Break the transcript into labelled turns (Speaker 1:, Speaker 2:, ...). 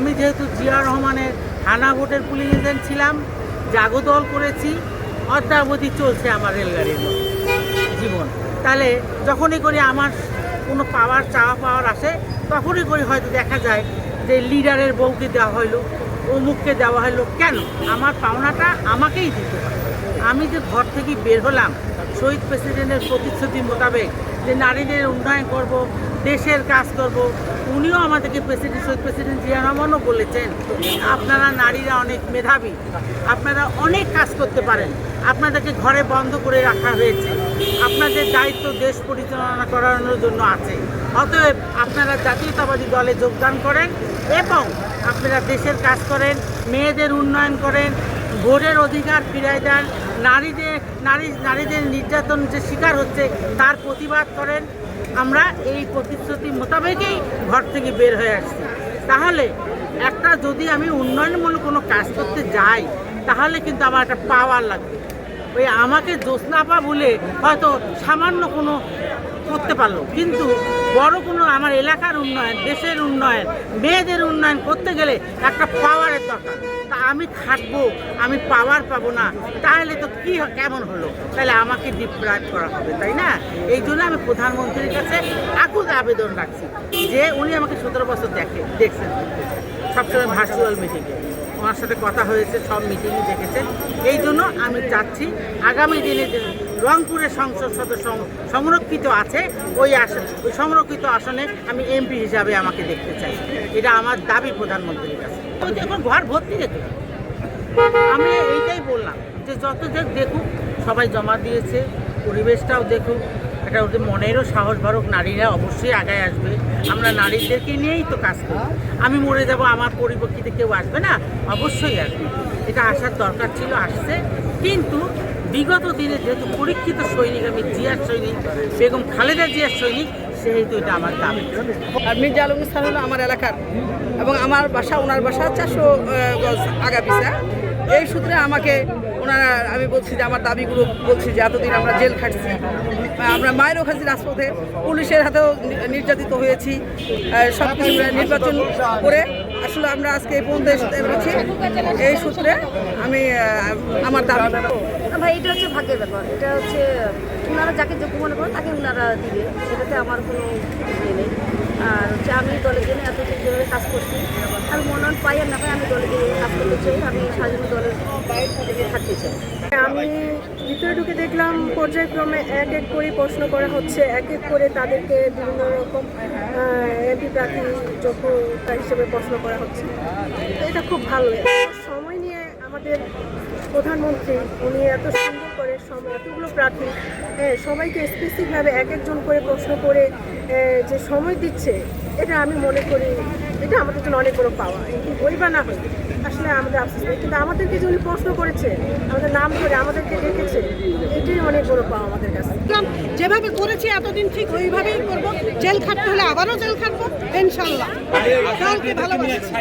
Speaker 1: আমি যেহেতু জিয়া রহমানের হানা ভোটের পুলিং এজেন্ট ছিলাম, জাগদল করেছি, অদ্যাবধি চলছে আমার রেলগাড়ির জীবন। তাহলে যখনই করি আমার কোনো চাওয়া পাওয়ার আসে, তখনই করি হয়তো দেখা যায় যে লিডারের বউকে দেওয়া হইলো, অমুককে দেওয়া হলো। কেন? আমার পাওনাটা আমাকেই দিতে হয়। আমি যে ঘর থেকে বের হলাম শহীদ প্রেসিডেন্টের প্রতিশ্রুতি মোতাবেক যে নারীদের উন্নয়ন করব, দেশের কাজ করব, উনিও আমাদেরকে শহীদ প্রেসিডেন্ট জিয়া রহমানও বলেছেন আপনারা নারীরা অনেক মেধাবী, আপনারা অনেক কাজ করতে পারেন, আপনাদেরকে ঘরে বন্ধ করে রাখা হয়েছে, আপনাদের দায়িত্ব দেশ পরিচালনা করানোর জন্য আছে। অতএব আপনারা জাতীয়তাবাদী দলে যোগদান করেন এবং আপনারা দেশের কাজ করেন, মেয়েদের উন্নয়ন করেন, ভোটের অধিকার ফিরিয়ে দেন, নারীদের নির্যাতন যে শিকার হচ্ছে তার প্রতিবাদ করেন। আমরা এই প্রতিশ্রুতি মোতাবেকই ঘর থেকে বের হয়ে আসছি। তাহলে যদি আমি উন্নয়নমূলক কোনো কাজ করতে যাই, তাহলে কিন্তু আমার একটা পাওয়ার লাগবে। ওই আমাকে জোৎস্নাপা বলে হয়তো সামান্য কোনো করতে পারলো, কিন্তু বড় কোনো আমার এলাকার উন্নয়ন, দেশের উন্নয়ন, মেয়েদের উন্নয়ন করতে গেলে একটা পাওয়ারের দরকার। তা আমি থাকবো, আমি পাওয়ার পাবো না, তাহলে তো কী কেমন হলো? তাহলে আমাকে ডিপ্রাইভ করা হবে, তাই না? এই জন্য আমি প্রধানমন্ত্রীর কাছে আকুল আবেদন রাখছি যে উনি আমাকে 17 বছর দেখছেন, সবসময় ভার্চুয়াল মিটিংয়ে ওনার সাথে কথা হয়েছে, সব মিটিংই দেখেছেন। এই জন্য আমি চাচ্ছি আগামী দিনে যে রংপুরের সংসদ সদস্য সংরক্ষিত আছে, ওই সংরক্ষিত আসনে আমি এমপি হিসাবে আমাকে দেখতে চাই। এটা আমার দাবি প্রধানমন্ত্রীর কাছে। ওই দেখুন ঘর ভর্তি দেখুন, আমি এইটাই বললাম যে যত দেখুক, সবাই জমা দিয়েছে, পরিবেশটাও দেখুক, এটা ওদের মনেরও সাহস বাড়ুক, নারীরা অবশ্যই আগায় আসবে। আমরা নারীদেরকে নিয়েই তো কাজ করি। আমি মরে যাব, আমার পরিপ্রেক্ষিতে কেউ আসবে না? অবশ্যই আসবে। এটা আসার দরকার ছিল, আসছে। কিন্তু বিগত দিনে যেহেতু পরীক্ষিত সৈনিক, আমি জিয়ার সৈনিক, বেগম খালেদা জিয়ার সৈনিক, সেহেতু এটা আমার দাবি।
Speaker 2: আর মির্জা আলম স্থান হলো আমার এলাকার, এবং আমার বাসা, ওনার বাসা 400 গজ আগাপিছা। এই সূত্রে আমাকে ওনারা, আমি বলছি যে আমার দাবিগুলো বলছি যে এতদিন আমরা জেল খাটছি, আমরা মায়েরও খাচ্ছি রাজপথে, পুলিশের হাতেও নির্যাতিত হয়েছি, সব কিছু নির্বাচন করে আসলে আমরা আজকে এই পর্যন্ত এসে পেরেছি। এই সূত্রে আমি আমার দাবি।
Speaker 3: ভাই, এটা হচ্ছে ভাগ্যের ব্যাপার। এটা হচ্ছে ওনারা যাকে যোগ্য মনে করেন তাকে ওনারা দিবে, সেটাতে আমার কোনো ইয়ে নেই। আর হচ্ছে আমি দলের জন্য এতদিন যেভাবে কাজ করছি, আমি মনোনয়ন পাই আর না পাই, আমি দলের জন্য কাজ করতে চাই, আমি স্বাধীন দলের থাকতে চাই।
Speaker 4: আমি ভিতরে ঢুকে দেখলাম পর্যায়ক্রমে এক এক করে প্রশ্ন করা হচ্ছে, এক এক করে তাদেরকে বিভিন্ন রকম এমপি প্রার্থী যোগ্যতা হিসেবে প্রশ্ন করা হচ্ছে। এটা খুব ভালো। সময় নিয়ে আমাদের প্রধানমন্ত্রী উনি এত সুন্দর করে এতগুলো প্রার্থী সবাইকে স্পেসিফিকভাবে এক একজন করে প্রশ্ন করে যে সময় দিচ্ছে, এটা আমি মনে করি এটা আমাদের জন্য অনেক বড় পাওয়া। কি বই বা না হয় আসলে আমাদের আফসোস নেই, কিন্তু আমাদেরকে যে উনি প্রশ্ন করেছে, আমাদের নাম করে আমাদেরকে ডেকেছে, এটাই অনেক বড় পাওয়া আমাদের কাছে।
Speaker 2: যেভাবে করেছি এতদিন ঠিক ওইভাবেই করবো। জেল খাটতে হলে আবারও জেল খাটবো ইনশাল্লাহ। ভালোবাসি।